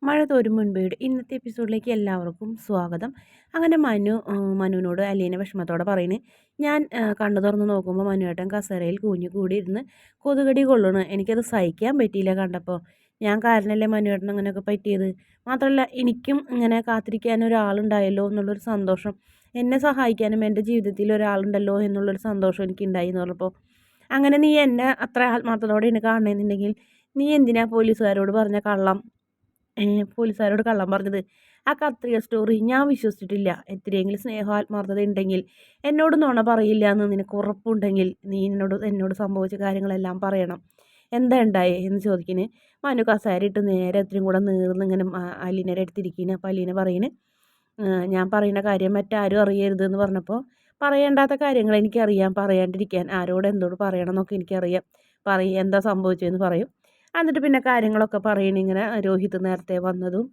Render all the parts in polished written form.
മഴ തോരും മുൻപേയുടെ ഇന്നത്തെ എപ്പിസോഡിലേക്ക് എല്ലാവർക്കും സ്വാഗതം. അങ്ങനെ മനുവിനോട് അലീന വിഷമത്തോടെ പറയുന്നത്, ഞാൻ കണ്ണു തുറന്ന് നോക്കുമ്പോൾ മനുവേട്ടൻ കസേരയിൽ കൂഞ്ഞു കൂടി ഇരുന്ന് കൊതുകടി കൊള്ളണു. എനിക്കത് സഹിക്കാൻ പറ്റിയില്ല കണ്ടപ്പോൾ. ഞാൻ കാരണമല്ലേ മനുവേട്ടൻ അങ്ങനെയൊക്കെ പറ്റിയത്. മാത്രമല്ല എനിക്കും ഇങ്ങനെ കാത്തിരിക്കാൻ ഒരാളുണ്ടായല്ലോ എന്നുള്ളൊരു സന്തോഷം, എന്നെ സഹായിക്കാനും എൻ്റെ ജീവിതത്തിൽ ഒരാളുണ്ടല്ലോ എന്നുള്ളൊരു സന്തോഷം എനിക്കുണ്ടായി എന്ന് പറഞ്ഞപ്പോൾ, അങ്ങനെ നീ എന്നെ അത്ര ആത്മാർത്ഥതയോടെയാണ് കാണണമെന്നുണ്ടെങ്കിൽ നീ എന്തിനാ പോലീസുകാരോട് പറഞ്ഞ കള്ളം പോലീസുകാരോട് കള്ളം പറഞ്ഞത്? ആ കത്രിക സ്റ്റോറി ഞാൻ വിശ്വസിച്ചിട്ടില്ല. എത്രയെങ്കിലും സ്നേഹം ആത്മാർത്ഥത ഉണ്ടെങ്കിൽ എന്നോട് നുണ പറയില്ല എന്ന് നിനക്ക് ഉറപ്പുണ്ടെങ്കിൽ നീ എന്നോട് സംഭവിച്ച കാര്യങ്ങളെല്ലാം പറയണം. എന്താ ഉണ്ടായേ എന്ന് ചോദിക്കിന്. മനു കസേരയിട്ട് നേരെ എത്രയും കൂടെ നീർന്ന് ഇങ്ങനെ അലീനയുടെ അടുത്തിരിക്കുന്നു. അപ്പോൾ അലീന പറയുന്നു, ഞാൻ പറയുന്ന കാര്യം മറ്റാരും അറിയരുത് എന്ന് പറഞ്ഞപ്പോൾ, പറയേണ്ടാത്ത കാര്യങ്ങൾ എനിക്കറിയാം, പറയാണ്ടിരിക്കാൻ ആരോട് എന്തോട് പറയണം എന്നൊക്കെ എനിക്കറിയാം, എന്താ സംഭവിച്ചതെന്ന് പറയും. എന്നിട്ട് പിന്നെ കാര്യങ്ങളൊക്കെ പറയണ ഇങ്ങനെ രോഹിത് നേരത്തെ വന്നതും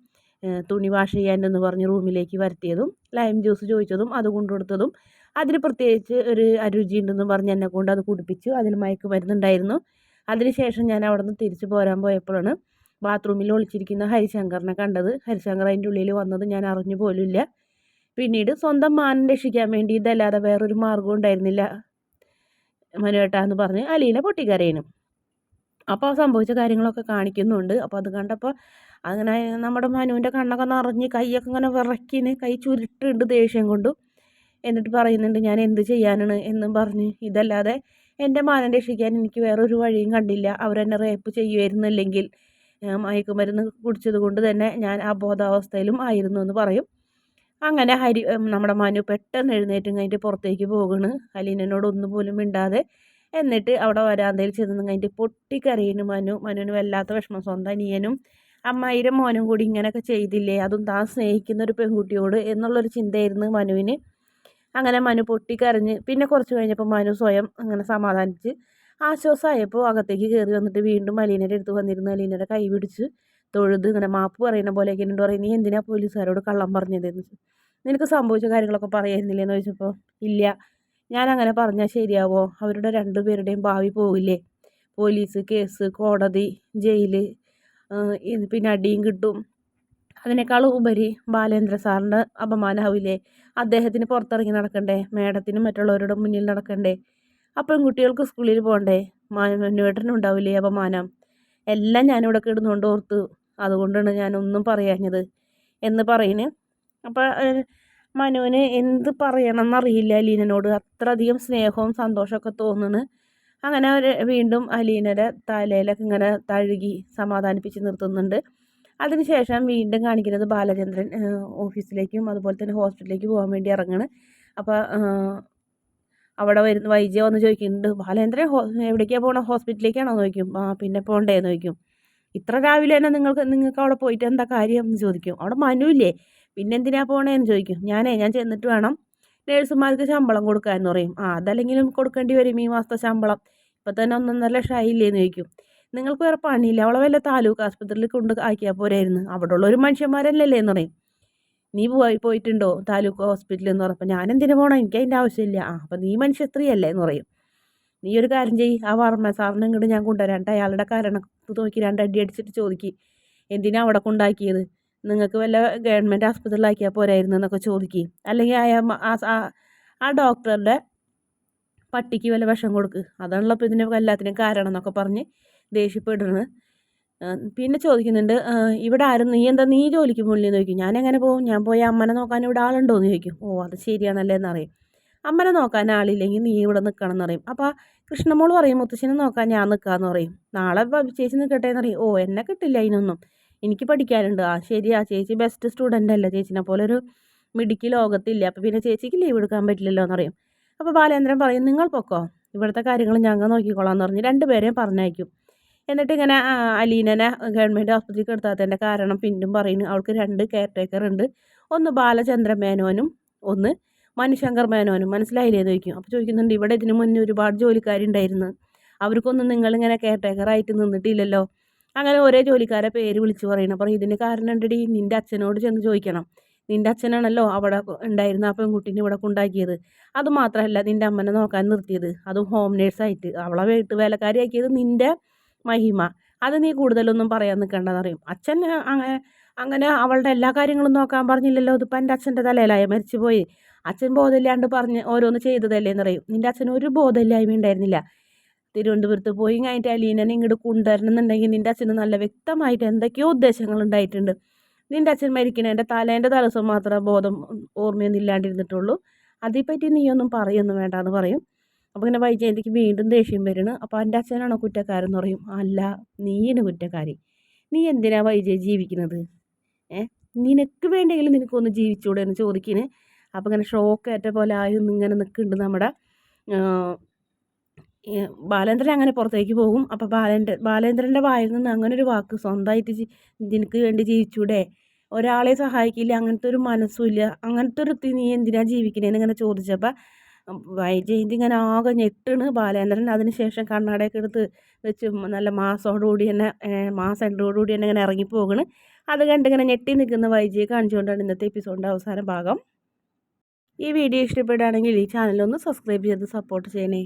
തുണി വാഷ് ചെയ്യാനെന്ന് പറഞ്ഞ് റൂമിലേക്ക് വരുത്തിയതും ലൈം ജ്യൂസ് ചോദിച്ചതും അത് കൊണ്ടുകൊടുത്തതും അതിന് പ്രത്യേകിച്ച് ഒരു അരുചി ഉണ്ടെന്ന് പറഞ്ഞ് എന്നെ കൊണ്ട് അത് കുടിപ്പിച്ചു. അതിൽ മയക്കുമരുന്നുണ്ടായിരുന്നു. അതിനുശേഷം ഞാൻ അവിടെ നിന്ന് തിരിച്ചു പോരാൻ പോയപ്പോഴാണ് ബാത്റൂമിൽ ഒളിച്ചിരിക്കുന്ന ഹരിശങ്കറിനെ കണ്ടത്. ഹരിശങ്കർ അതിൻ്റെ ഉള്ളിൽ വന്നത് ഞാൻ അറിഞ്ഞു പോലുമില്ല. പിന്നീട് സ്വന്തം മാനം രക്ഷിക്കാൻ വേണ്ടി ഇതല്ലാതെ വേറൊരു മാർഗവും ഉണ്ടായിരുന്നില്ല മനുവേട്ടാന്ന് പറഞ്ഞ് അലീന പൊട്ടിക്കരയനും. അപ്പോൾ സംഭവിച്ച കാര്യങ്ങളൊക്കെ കാണിക്കുന്നുണ്ട്. അപ്പോൾ അത് കണ്ടപ്പോൾ അങ്ങനെ നമ്മുടെ മനുവിൻ്റെ കണ്ണൊക്കെ നിറഞ്ഞ് കൈയൊക്കെ ഇങ്ങനെ വിറയ്ക്കിന്, കൈ ചുരുട്ടുണ്ട് ദേഷ്യം കൊണ്ടും. എന്നിട്ട് പറയുന്നുണ്ട്, ഞാൻ എന്ത് ചെയ്യാനാണ് എന്നും പറഞ്ഞ്. ഇതല്ലാതെ എൻ്റെ മാനം രക്ഷിക്കാൻ എനിക്ക് വേറൊരു വഴിയും കണ്ടില്ല. അവരെന്നെ റേപ്പ് ചെയ്യുമായിരുന്നില്ലെങ്കിൽ മയക്കുമരുന്ന് കുടിച്ചത് കൊണ്ട് തന്നെ ഞാൻ അബോധാവസ്ഥയിലും ആയിരുന്നു എന്ന് പറയും. അങ്ങനെ നമ്മുടെ മനു പെട്ടെന്ന് എഴുന്നേറ്റും കഴിഞ്ഞിട്ട് പുറത്തേക്ക് പോകുന്നു, അലീനോട് ഒന്നും പോലും മിണ്ടാതെ. എന്നിട്ട് അവിടെ വരാന്തയിൽ ചെന്ന് കഴിഞ്ഞിട്ട് പൊട്ടിക്കരയുന്നു മനുവിന് വല്ലാത്ത വിഷമം. സ്വന്തം അനിയനും അമ്മായിയുടെ മോനും കൂടി ഇങ്ങനെയൊക്കെ ചെയ്തില്ലേ, അതും താൻ സ്നേഹിക്കുന്ന ഒരു പെൺകുട്ടിയോട് എന്നുള്ളൊരു ചിന്തയായിരുന്നു മനുവിന്. അങ്ങനെ മനു പൊട്ടിക്കരഞ്ഞ് പിന്നെ കുറച്ച് കഴിഞ്ഞപ്പോൾ മനു സ്വയം അങ്ങനെ സമാധാനിച്ച് ആശ്വാസമായപ്പോൾ അകത്തേക്ക് കയറി വന്നിട്ട് വീണ്ടും അലീനയുടെ അടുത്ത് വന്നിരുന്നു അലീനയുടെ കൈ പിടിച്ച് തൊഴുത് ഇങ്ങനെ മാപ്പ് പറയുന്ന പോലെയൊക്കെ എന്നോട് പറയും, നീ എന്തിനാ പോലീസുകാരോട് കള്ളം പറഞ്ഞതെന്ന്, നിനക്ക് സംഭവിച്ച കാര്യങ്ങളൊക്കെ പറയായിരുന്നില്ലേന്ന് ചോദിച്ചപ്പോൾ, ഇല്ല, ഞാൻ അങ്ങനെ പറഞ്ഞാൽ ശരിയാവോ, അവരുടെ രണ്ടുപേരുടെയും ഭാവി പോവില്ലേ, പോലീസ് കേസ്, കോടതി, ജയില്, പിന്നെ അടിയും കിട്ടും, അതിനേക്കാൾ ഉപരി ബാലേന്ദ്ര സാറിൻ്റെ അപമാനമാവില്ലേ, അദ്ദേഹത്തിന് പുറത്തിറങ്ങി നടക്കണ്ടേ, മേഡത്തിനും മറ്റുള്ളവരുടെ മുന്നിൽ നടക്കണ്ടേ, അപ്പം കുട്ടികൾക്ക് സ്കൂളിൽ പോകണ്ടേ, മനുവേട്ടനുണ്ടാവില്ലേ അപമാനം, എല്ലാം ഞാനിവിടെ കിടന്നുകൊണ്ട് ഓർത്തു, അതുകൊണ്ടാണ് ഞാനൊന്നും പറയാഞ്ഞത് എന്ന് പറയുന്നു. അപ്പം മനുവിന് എന്ത് പറയണമെന്നറിയില്ല അലീനോട്, അത്രയധികം സ്നേഹവും സന്തോഷമൊക്കെ തോന്നുന്നു. അങ്ങനെ അവർ വീണ്ടും അലീനയുടെ തലയിലൊക്കെ ഇങ്ങനെ തഴുകി സമാധാനിപ്പിച്ച് നിർത്തുന്നുണ്ട്. അതിനുശേഷം വീണ്ടും കാണിക്കുന്നത് ബാലചന്ദ്രൻ ഓഫീസിലേക്കും അതുപോലെ തന്നെ ഹോസ്പിറ്റലിലേക്ക് പോകാൻ വേണ്ടി ഇറങ്ങണ്. അപ്പോൾ അവിടെ വരുന്ന വൈദ്യ വന്ന് ചോദിക്കുന്നുണ്ട്, ബാലേന്ദ്രൻ എവിടേക്കാണ് പോകണം, ഹോസ്പിറ്റലിലേക്കാണോ ചോദിക്കും. പിന്നെ പോകണ്ടേന്ന് ചോദിക്കും. ഇത്ര രാവിലെ തന്നെ നിങ്ങൾക്ക് അവിടെ പോയിട്ട് എന്താ കാര്യം എന്ന് ചോദിക്കും. അവിടെ മനുവില്ലേ, പിന്നെ എന്തിനാ പോകണേന്ന് ചോദിക്കും. ഞാൻ ചെന്നിട്ട് വേണം നേഴ്സുമാർക്ക് ശമ്പളം കൊടുക്കാമെന്ന് പറയും. അതല്ലെങ്കിലും കൊടുക്കേണ്ടി വരും ഈ മാസത്തെ ശമ്പളം, ഇപ്പം തന്നെ 1.5 ലക്ഷം ആയില്ലേന്ന് ചോദിക്കും. നിങ്ങൾക്ക് വേറെ പണിയില്ല, അവളെ വല്ല താലൂക്ക് ആശുപത്രിയിൽ കൊണ്ട് ആക്കിയാൽ പോരായിരുന്നു, അവിടെ ഉള്ളൊരു മനുഷ്യന്മാരല്ലേ എന്ന് പറയും. നീ പോയിട്ടുണ്ടോ താലൂക്ക് ഹോസ്പിറ്റലിൽ എന്ന് പറഞ്ഞപ്പോൾ, ഞാൻ എന്തിനു പോകണം, എനിക്ക് അതിൻ്റെ ആവശ്യമില്ല. അപ്പം നീ മനുഷ്യ സ്ത്രീയല്ലേ എന്ന് പറയും. നീ ഒരു കാര്യം ചെയ്യ്, ആ വർമ്മ സാറിനെ ഇങ്ങോട്ട് ഞാൻ കൊണ്ടുവരാം, അയാളുടെ കാരണത്ത് നോക്കി 2 അടി അടിച്ചിട്ട് ചോദിക്കും, എന്തിനാ അവിടെ കൊണ്ടാക്കിയത്, നിങ്ങൾക്ക് വല്ല ഗവൺമെൻറ് ആസ്പത്രിയിലാക്കിയാൽ പോരായിരുന്നു എന്നൊക്കെ ചോദിക്കും. അല്ലെങ്കിൽ ആ ഡോക്ടറുടെ പട്ടിക്ക് വല്ല വിഷം കൊടുക്ക്, അതാണല്ലോ ഇപ്പോൾ ഇതിന് എല്ലാത്തിനും കാരണം എന്നൊക്കെ പറഞ്ഞ് ദേഷ്യപ്പെടുന്നത്. പിന്നെ ചോദിക്കുന്നുണ്ട്, ഇവിടെ ആരും നീ ജോലിക്ക് പോകില്ലെന്ന് ചോദിക്കും. ഞാൻ എങ്ങനെ പോകും, ഞാൻ പോയി അമ്മനെ നോക്കാൻ ഇവിടെ ആളുണ്ടോ എന്ന് ചോദിക്കും. അത് ശരിയാണല്ലേ എന്നറിയും. അമ്മനെ നോക്കാൻ ആളില്ലെങ്കിൽ നീ ഇവിടെ നിൽക്കണം എന്നറിയും. അപ്പോൾ കൃഷ്ണമോൾ പറയും, മുത്തശ്ശനെ നോക്കാൻ ഞാൻ നിൽക്കാമെന്ന് പറയും. നാളെ ചേച്ചി നിൽക്കട്ടെ എന്നറിയും. എന്നെ കിട്ടില്ല അതിനൊന്നും, എനിക്ക് പഠിക്കാനുണ്ട്. ശരിയാ, ചേച്ചി ബെസ്റ്റ് സ്റ്റുഡൻ്റ് അല്ലേ, ചേച്ചിനെ പോലെ ഒരു മിടുക്കി ലോകത്തില്ല, അപ്പോൾ പിന്നെ ചേച്ചിക്ക് ലീവ് എടുക്കാൻ പറ്റില്ലല്ലോ എന്നറിയും. അപ്പോൾ ബാലേന്ദ്രൻ പറയും, നിങ്ങൾ പൊക്കോ, ഇവിടുത്തെ കാര്യങ്ങൾ ഞങ്ങൾ നോക്കിക്കോളാം എന്ന് പറഞ്ഞ് 2 പേരെയും പറഞ്ഞയക്കും. എന്നിട്ട് ഇങ്ങനെ അലീനനെ ഗവൺമെൻറ് ആസ്പത്രിക്ക് എടുത്താത്തതിൻ്റെ കാരണം പിന്നും പറയുന്നു, അവൾക്ക് 2 കെയർ ടേക്കർ ഉണ്ട്, ഒന്ന് ബാലചന്ദ്ര മേനോനും ഒന്ന് മനുശങ്കർ മേനോനും, മനസ്സിലായില്ലേന്ന് ചോദിക്കും. അപ്പോൾ ചോദിക്കുന്നുണ്ട്, ഇവിടെ ഇതിന് മുന്നേ ഒരുപാട് ജോലിക്കാരുണ്ടായിരുന്നു, അവർക്കൊന്നും നിങ്ങളിങ്ങനെ കെയർ ടേക്കറായിട്ട് നിന്നിട്ടില്ലല്ലോ. അങ്ങനെ ഓരോ ജോലിക്കാരെ പേര് വിളിച്ച് പറയണം. അപ്പോൾ ഇതിന് കാരണം ഉണ്ടടി, നിൻ്റെ അച്ഛനോട് ചെന്ന് ചോദിക്കണം, നിൻ്റെ അച്ഛനാണല്ലോ അവിടെ ഉണ്ടായിരുന്ന ആ പെൺകുട്ടീനെ ഇവിടെ കൊണ്ടാക്കിയത്, അതുമാത്രമല്ല നിൻ്റെ അമ്മനെ നോക്കാൻ നിർത്തിയത്, അതും ഹോം നേഴ്സായിട്ട്, അവളെ വീട്ടു വേലക്കാരിയാക്കിയത് നിൻ്റെ മഹിമ, അത് നീ കൂടുതലൊന്നും പറയാൻ നിൽക്കേണ്ടതെന്ന് പറയും. അച്ഛൻ അങ്ങനെ അങ്ങനെ അവളുടെ എല്ലാ കാര്യങ്ങളും നോക്കാൻ പറഞ്ഞില്ലല്ലോ, ഇതിപ്പോൾ എൻ്റെ അച്ഛൻ്റെ തലയിലായ മരിച്ചു പോയി, അച്ഛൻ ബോധമില്ലാണ്ട് പറഞ്ഞ് ഓരോന്ന് ചെയ്തതല്ലേ എന്ന് പറയും. നിൻ്റെ അച്ഛന് ഒരു ബോധമില്ലായ്മ ഉണ്ടായിരുന്നില്ല. തിരുവനന്തപുരത്ത് പോയി കഴിഞ്ഞിട്ട് അലീനനെ ഇങ്ങോട്ട് കൊണ്ടുവരണം എന്നുണ്ടെങ്കിൽ നിൻ്റെ അച്ഛന് നല്ല വ്യക്തമായിട്ട് എന്തൊക്കെയോ ഉദ്ദേശങ്ങൾ ഉണ്ടായിട്ടുണ്ട്. നിൻ്റെ അച്ഛൻ മരിക്കണേൻ്റെ തലേൻ്റെ ദിവസം മാത്രമേ ബോധം ഓർമ്മയൊന്നും ഇല്ലാണ്ടിരുന്നിട്ടുള്ളൂ. അതേപ്പറ്റി നീയൊന്നും പറയൊന്നും വേണ്ടാന്ന് പറയും. അപ്പോൾ ഇങ്ങനെ വൈജയന്തിക്ക് വീണ്ടും ദേഷ്യം വരുന്നു. അപ്പോൾ എൻ്റെ അച്ഛനാണോ കുറ്റക്കാരെന്ന് പറയും. അല്ല, നീയാണ് കുറ്റക്കാരി. നീ എന്തിനാ വൈജയ് ജീവിക്കുന്നത്? നിനക്ക് വേണ്ടെങ്കിലും നിനക്കൊന്ന് ജീവിച്ചൂടെ എന്ന് ചോദിക്കുന്നു. അപ്പോൾ ഇങ്ങനെ ഷോക്കേറ്റ പോലെ ആയൊന്നും ഇങ്ങനെ നിൽക്കുന്നുണ്ട് നമ്മുടെ ബാലേന്ദ്രൻ. അങ്ങനെ പുറത്തേക്ക് പോകും. അപ്പോൾ ബാലേന്ദ്രൻ്റെ വായിൽ നിന്ന് അങ്ങനെ ഒരു വാക്ക്, സ്വന്തമായിട്ട് നിനക്ക് വേണ്ടി ജീവിച്ചൂടെ, ഒരാളെ സഹായിക്കില്ല, അങ്ങനത്തെ ഒരു മനസ്സുമില്ല, അങ്ങനത്തെ ഒരു നീ എന്തിനാ ജീവിക്കണേന്ന് ഇങ്ങനെ ചോദിച്ചപ്പോൾ വൈജയന്തി ഇങ്ങനെ ആകെ ഞെട്ടാണ്. ബാലേന്ദ്രൻ അതിന് ശേഷം കണ്ണാടയൊക്കെ എടുത്ത് വെച്ച് നല്ല മാസോടുകൂടി തന്നെ മാസോടുകൂടി തന്നെ ഇങ്ങനെ ഇറങ്ങിപ്പോകണ്. അത് കണ്ടിങ്ങനെ ഞെട്ടി നിൽക്കുന്ന വൈജയെ കാണിച്ചുകൊണ്ടാണ് ഇന്നത്തെ എപ്പിസോഡിൻ്റെ അവസാന ഭാഗം. ഈ വീഡിയോ ഇഷ്ടപ്പെടുകയാണെങ്കിൽ ഈ ചാനലൊന്ന് സബ്സ്ക്രൈബ് ചെയ്ത് സപ്പോർട്ട് ചെയ്യണേ.